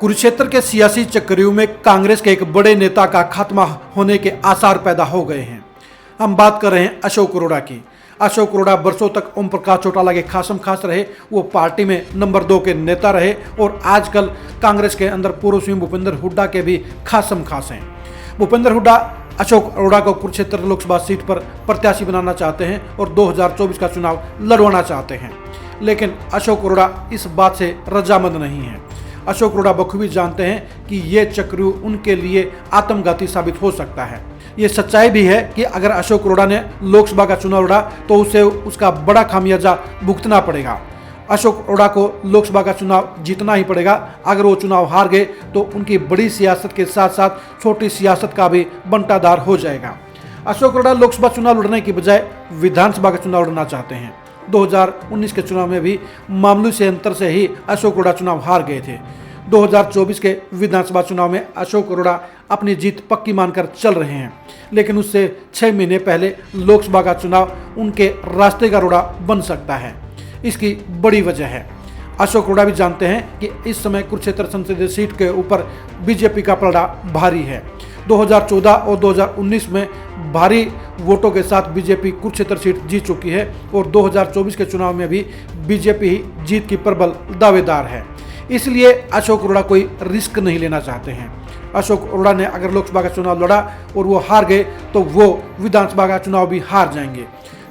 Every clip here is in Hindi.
कुरुक्षेत्र के सियासी चक्रव्यूह में कांग्रेस के एक बड़े नेता का खात्मा होने के आसार पैदा हो गए हैं। हम बात कर रहे हैं अशोक अरोड़ा की। अशोक अरोड़ा बरसों तक ओम प्रकाश चौटाला के खासम खास रहे, वो पार्टी में नंबर 2 के नेता रहे और आजकल कांग्रेस के अंदर पूर्व सीएम भूपेंद्र हुड्डा के भी खासम खास हैं। भूपेंद्र हुड्डा अशोक अरोड़ा को कुरुक्षेत्र लोकसभा सीट पर प्रत्याशी बनाना चाहते हैं और 2024 का चुनाव लड़वाना चाहते हैं, लेकिन अशोक अरोड़ा इस बात से रजामंद नहीं है। अशोक अरोड़ा बखूबी जानते हैं कि ये चक्रव्यूह उनके लिए आत्मघाती साबित हो सकता है। ये सच्चाई भी है कि अगर अशोक अरोड़ा ने लोकसभा का चुनाव लड़ा तो उसे उसका बड़ा खामियाजा भुगतना पड़ेगा। अशोक अरोड़ा को लोकसभा का चुनाव जीतना ही पड़ेगा। अगर वो चुनाव हार गए तो उनकी बड़ी सियासत के साथ साथ छोटी सियासत का भी बंटादार हो जाएगा। अशोक अरोड़ा लोकसभा चुनाव लड़ने की बजाय विधानसभा का चुनाव लड़ना चाहते हैं। 2019 के चुनाव में भी मामूली से अंतर से ही अशोक अरोड़ा चुनाव हार गए थे। 2024 के विधानसभा चुनाव में अशोक अरोड़ा अपनी जीत पक्की मानकर चल रहे हैं, लेकिन उससे 6 महीने पहले लोकसभा का चुनाव उनके रास्ते का रोड़ा बन सकता है। इसकी बड़ी वजह है, अशोक अरोड़ा भी जानते हैं कि इस समय कुरुक्षेत्र संसदीय सीट के ऊपर बीजेपी का पलड़ा भारी है। 2014 और 2019 में भारी वोटों के साथ बीजेपी कुरुक्षेत्र सीट जीत चुकी है और 2024 के चुनाव में भी बीजेपी ही जीत की प्रबल दावेदार है। इसलिए अशोक अरोड़ा कोई रिस्क नहीं लेना चाहते हैं। अशोक अरोड़ा ने अगर लोकसभा का चुनाव लड़ा और वो हार गए तो वो विधानसभा का चुनाव भी हार जाएंगे,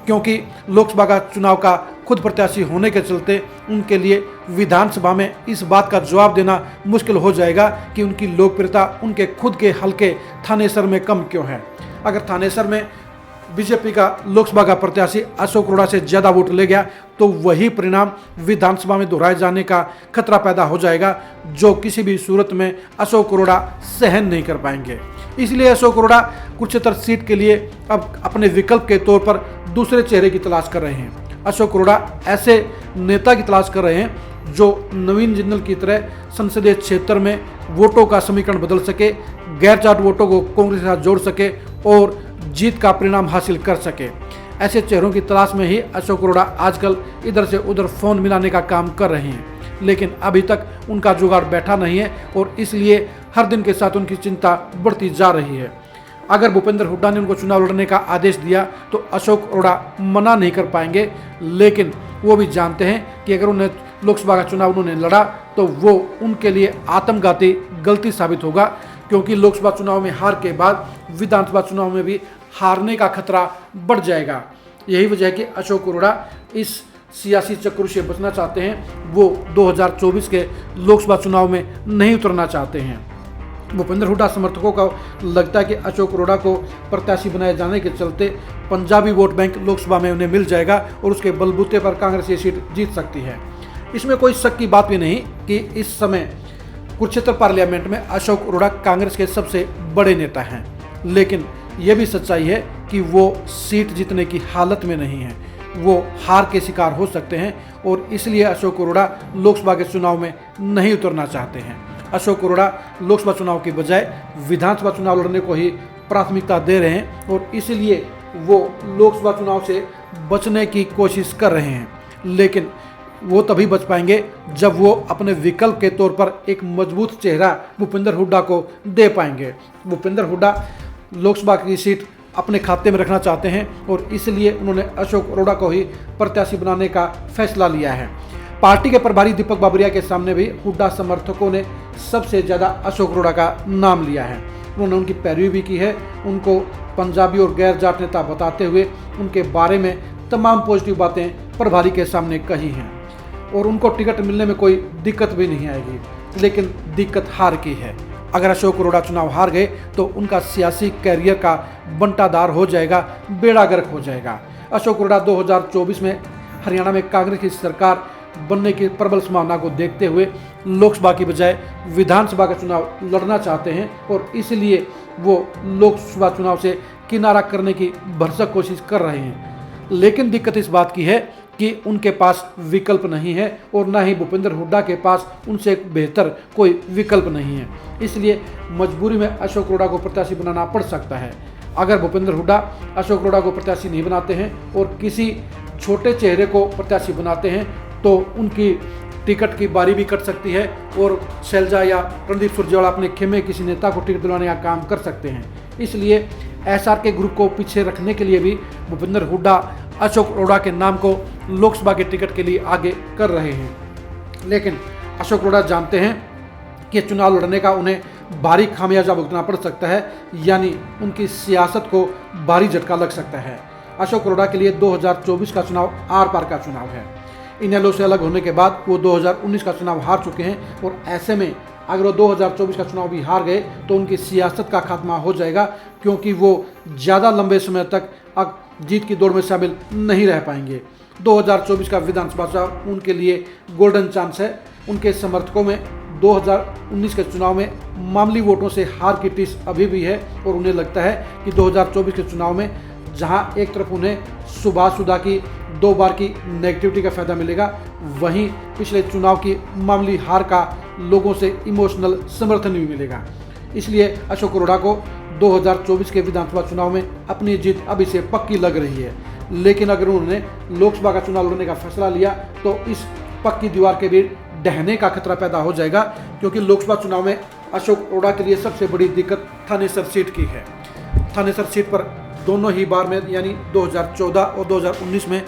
क्योंकि लोकसभा का चुनाव का खुद प्रत्याशी होने के चलते उनके लिए विधानसभा में इस बात का जवाब देना मुश्किल हो जाएगा कि उनकी लोकप्रियता उनके खुद के हलके थानेसर में कम क्यों है। अगर थानेसर में बीजेपी का लोकसभा का प्रत्याशी अशोक अरोड़ा से ज़्यादा वोट ले गया तो वही परिणाम विधानसभा में दोहराए जाने का खतरा पैदा हो जाएगा, जो किसी भी सूरत में अशोक अरोड़ा सहन नहीं कर पाएंगे। इसलिए अशोक अरोड़ा कुरुक्षेत्र सीट के लिए अब अपने विकल्प के तौर पर दूसरे चेहरे की तलाश कर रहे हैं। अशोक अरोड़ा ऐसे नेता की तलाश कर रहे हैं जो नवीन जिंदल की तरह संसदीय क्षेत्र में वोटों का समीकरण बदल सके, गैर चार्ट वोटों को कांग्रेस के साथ जोड़ सके और जीत का परिणाम हासिल कर सके। ऐसे चेहरों की तलाश में ही अशोक अरोड़ा आजकल इधर से उधर फोन मिलाने का काम कर रहे हैं, लेकिन अभी तक उनका जुगाड़ बैठा नहीं है और इसलिए हर दिन के साथ उनकी चिंता बढ़ती जा रही है। अगर भूपेंद्र हुड्डा ने उनको चुनाव लड़ने का आदेश दिया तो अशोक अरोड़ा मना नहीं कर पाएंगे, लेकिन वो भी जानते हैं कि अगर उन्हें लोकसभा का चुनाव उन्होंने लड़ा तो वो उनके लिए आत्मघाती गलती साबित होगा, क्योंकि लोकसभा चुनाव में हार के बाद विधानसभा चुनाव में भी हारने का खतरा बढ़ जाएगा। यही वजह है कि अशोक अरोड़ा इस सियासी चक्र से बचना चाहते हैं। वो 2024 के लोकसभा चुनाव में नहीं उतरना चाहते हैं। भूपेंद्र हुड्डा समर्थकों को लगता है कि अशोक अरोड़ा को प्रत्याशी बनाए जाने के चलते पंजाबी वोट बैंक लोकसभा में उन्हें मिल जाएगा और उसके बलबूते पर कांग्रेस ये सीट जीत सकती है। इसमें कोई शक की बात भी नहीं कि इस समय कुरुक्षेत्र पार्लियामेंट में अशोक अरोड़ा कांग्रेस के सबसे बड़े नेता हैं, लेकिन यह भी सच्चाई है कि वो सीट जीतने की हालत में नहीं है। वो हार के शिकार हो सकते हैं और इसलिए अशोक अरोड़ा लोकसभा के चुनाव में नहीं उतरना चाहते हैं। अशोक अरोड़ा लोकसभा चुनाव की बजाय विधानसभा चुनाव लड़ने को ही प्राथमिकता दे रहे हैं और इसलिए वो लोकसभा चुनाव से बचने की कोशिश कर रहे हैं, लेकिन वो तभी बच पाएंगे जब वो अपने विकल्प के तौर पर एक मजबूत चेहरा भूपेंद्र हुड्डा को दे पाएंगे। भूपेंद्र हुड्डा लोकसभा की सीट अपने खाते में रखना चाहते हैं और इसलिए उन्होंने अशोक अरोड़ा को ही प्रत्याशी बनाने का फैसला लिया है। पार्टी के प्रभारी दीपक बाबरिया के सामने भी हुड्डा समर्थकों ने सबसे ज़्यादा अशोक अरोड़ा का नाम लिया है। उन्होंने उनकी पैरवी भी की है, उनको पंजाबी और गैर जाट नेता बताते हुए उनके बारे में तमाम पॉजिटिव बातें प्रभारी के सामने कही हैं और उनको टिकट मिलने में कोई दिक्कत भी नहीं आएगी, लेकिन दिक्कत हार की है। अगर अशोक अरोड़ा चुनाव हार गए तो उनका सियासी कैरियर का बंटादार हो जाएगा, बेड़ा गर्क हो जाएगा। अशोक अरोड़ा 2024 में हरियाणा में कांग्रेस की सरकार बनने की प्रबल संभावना को देखते हुए लोकसभा की बजाय विधानसभा का चुनाव लड़ना चाहते हैं और इसलिए वो लोकसभा चुनाव से किनारा करने की भरसक कोशिश कर रहे हैं। लेकिन दिक्कत इस बात की है कि उनके पास विकल्प नहीं है और ना ही भूपेंद्र हुड्डा के पास उनसे बेहतर कोई विकल्प नहीं है। इसलिए मजबूरी में अशोक अरोड़ा को प्रत्याशी बनाना पड़ सकता है। अगर भूपेंद्र हुड्डा अशोक अरोड़ा को प्रत्याशी नहीं बनाते हैं और किसी छोटे चेहरे को प्रत्याशी बनाते हैं तो उनकी टिकट की बारी भी कट सकती है और शैलजा या रणदीप सुरजेवाला अपने खेमे किसी नेता को टिकट दिलवाने का काम कर सकते हैं। इसलिए एसआर के ग्रुप को पीछे रखने के लिए भी भूपेंद्र हुड्डा अशोक अरोड़ा के नाम को लोकसभा के टिकट के लिए आगे कर रहे हैं। लेकिन अशोक अरोड़ा जानते हैं कि चुनाव लड़ने का उन्हें भारी खामियाजा भुगतना पड़ सकता है, यानी उनकी सियासत को भारी झटका लग सकता है। अशोक अरोड़ा के लिए 2024 का चुनाव आर पार का चुनाव है। इनेलो से अलग होने के बाद वो 2019 का चुनाव हार चुके हैं और ऐसे में अगर वो 2024 का चुनाव भी हार गए तो उनकी सियासत का खात्मा हो जाएगा, क्योंकि वो ज़्यादा लंबे समय तक जीत की दौड़ में शामिल नहीं रह पाएंगे। 2024 का विधानसभा चुनाव उनके लिए गोल्डन चांस है। उनके समर्थकों में 2019 के चुनाव में मामूली वोटों से हार की टीस अभी भी है और उन्हें लगता है कि 2024 के चुनाव में जहां एक तरफ उन्हें सुभाष सुधा की 2 बार की नेगेटिविटी का फायदा मिलेगा, वहीं पिछले चुनाव की मामूली हार का लोगों से इमोशनल समर्थन भी मिलेगा। इसलिए अशोक अरोड़ा को 2024 के विधानसभा चुनाव में अपनी जीत अभी से पक्की लग रही है। लेकिन अगर उन्होंने लोकसभा का चुनाव लड़ने का फैसला लिया तो इस पक्की दीवार के भी ढहने का खतरा पैदा हो जाएगा, क्योंकि लोकसभा चुनाव में अशोक अरोड़ा के लिए सबसे बड़ी दिक्कत थानेसर सीट की है। थानेसर सीट पर दोनों ही बार में यानी 2014 और 2019 में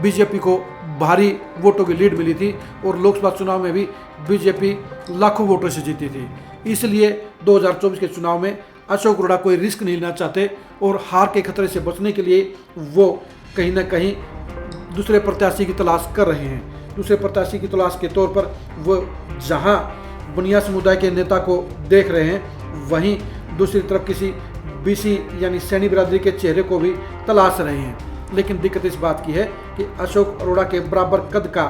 बीजेपी को भारी वोटों की लीड मिली थी और लोकसभा चुनाव में भी बीजेपी लाखों वोटों से जीती थी। इसलिए 2024 के चुनाव में अशोक अरोड़ा कोई रिस्क नहीं लेना चाहते और हार के खतरे से बचने के लिए वो कहीं ना कहीं दूसरे प्रत्याशी की तलाश कर रहे हैं। दूसरे प्रत्याशी की तलाश के तौर पर वो जहां बनिया समुदाय के नेता को देख रहे हैं, वहीं दूसरी तरफ किसी बीसी यानी सैनी बिरादरी के चेहरे को भी तलाश रहे हैं। लेकिन दिक्कत इस बात की है कि अशोक अरोड़ा के बराबर कद का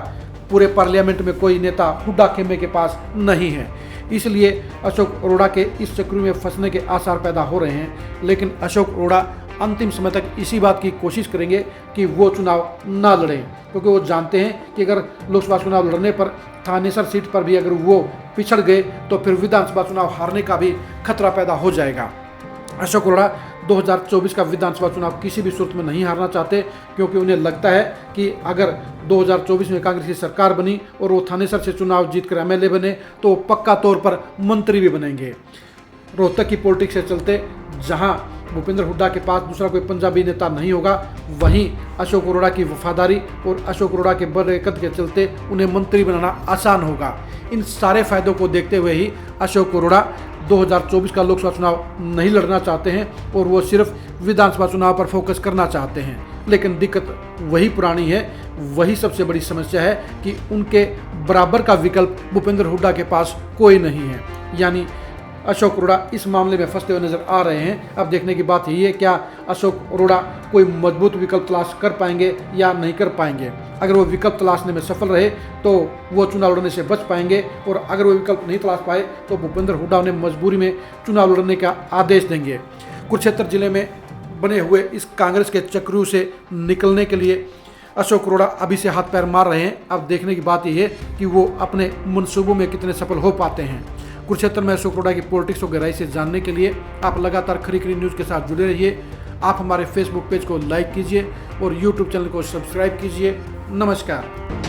पूरे पार्लियामेंट में कोई नेता हुड्डा खेमे के पास नहीं है। इसलिए अशोक अरोड़ा के इस चक्कर में फंसने के आसार पैदा हो रहे हैं। लेकिन अशोक अरोड़ा अंतिम समय तक इसी बात की कोशिश करेंगे कि वो चुनाव ना लड़ें, क्योंकि वो जानते हैं कि अगर लोकसभा चुनाव लड़ने पर थानेसर सीट पर भी अगर वो पिछड़ गए तो फिर विधानसभा चुनाव हारने का भी खतरा पैदा हो जाएगा। अशोक अरोड़ा 2024 का विधानसभा चुनाव किसी भी सूरत में नहीं हारना चाहते, क्योंकि उन्हें लगता है कि अगर 2024 में कांग्रेस की सरकार बनी और वो थानेसर से चुनाव जीतकर एमएलए बने तो पक्का तौर पर मंत्री भी बनेंगे। रोहतक की पॉलिटिक्स से चलते जहां भूपेंद्र हुड्डा के पास दूसरा कोई पंजाबी नेता नहीं होगा, वहीं अशोक अरोड़ा की वफादारी और अशोक अरोड़ा के बड़े कद के चलते उन्हें मंत्री बनाना आसान होगा। इन सारे फायदों को देखते हुए ही अशोक अरोड़ा 2024 का लोकसभा चुनाव नहीं लड़ना चाहते हैं और वो सिर्फ विधानसभा चुनाव पर फोकस करना चाहते हैं। लेकिन दिक्कत वही पुरानी है, वही सबसे बड़ी समस्या है कि उनके बराबर का विकल्प भूपेंद्र हुड्डा के पास कोई नहीं है। यानी अशोक अरोड़ा इस मामले में फंसते हुए नजर आ रहे हैं। अब देखने की बात यही है, क्या अशोक अरोड़ा कोई मजबूत विकल्प तलाश कर पाएंगे या नहीं कर पाएंगे। अगर वो विकल्प तलाशने में सफल रहे तो वो चुनाव लड़ने से बच पाएंगे, और अगर वो विकल्प नहीं तलाश पाए तो भूपेंद्र हुड्डा उन्हें मजबूरी में चुनाव लड़ने का आदेश देंगे। कुरुक्षेत्र जिले में बने हुए इस कांग्रेस के चक्रव्यूह से निकलने के लिए अशोक अरोड़ा अभी से हाथ पैर मार रहे हैं। अब देखने की बात यह है कि वो अपने मंसूबों में कितने सफल हो पाते हैं। कुरुक्षेत्र में अशोक अरोड़ा की पॉलिटिक्स को गहराई से जानने के लिए आप लगातार खरी खरी न्यूज़ के साथ जुड़े रहिए। आप हमारे फेसबुक पेज को लाइक कीजिए और यूट्यूब चैनल को सब्सक्राइब कीजिए। नमस्कार।